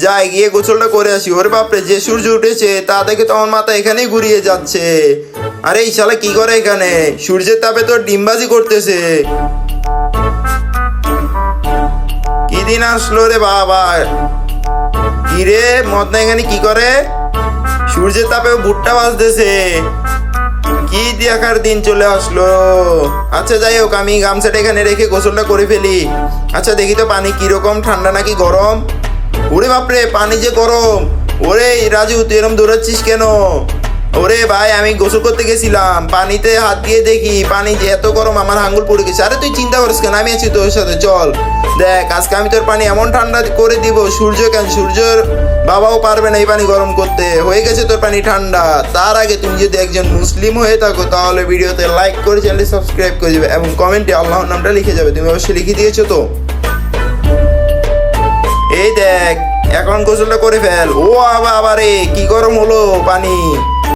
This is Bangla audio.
যাই গিয়ে গোসলটা করে আসি। ওরে বাপরে, যে সূর্য উঠেছে তা দেখে তো আমার মাথা এখানেই ঘুরিয়ে যাচ্ছে। আরে এই শালা কি করে এখানে? সূর্যের তাপে তো ডিমবাজি করতেছে। কি দিন আসলো রে বাবা! কি রে মদনা এখানে কি করে? সূর্যের তাপে ভুট্টা বাজতেছে। কি দেখার দিন চলে আসলো। আচ্ছা যাই হোক, আমি গামছাটা এখানে রেখে গোসলটা করে ফেলি। আচ্ছা দেখি তো পানি কিরকম, ঠান্ডা নাকি গরম। ওরে বাপরে, পানি যে গরম। ওরে রাজু, তুই এরকম দৌড়াচ্ছিস কেন? ওরে ভাই, আমি গোসল করতে গেছিলাম, পানিতে হাত দিয়ে দেখি পানি যে এত গরম, আমার আঙ্গুল পড়ে গেছে। আরে তুই চিন্তা করিস কেন, আমি আছি তোর সাথে, চল দেখ আজকে আমি তোর পানি এমন ঠান্ডা করে দিব। সূর্য কেন, সূর্যর বাবাও পারবে না এই পানি গরম করতে। হয়ে গেছে তোর পানি ঠান্ডা। তার আগে তুমি যদি একজন মুসলিম হয়ে থাকো তাহলে ভিডিওতে লাইক করে চ্যানেলটি সাবস্ক্রাইব করে যাবে এবং কমেন্টে আল্লাহর নামটা লিখে যাবে। তুমি অবশ্যই লিখে দিয়েছো তো? এই দেখ, এখন গোসলটা করে ফেল। ও বাবা রে, কি গরম হলো পানি।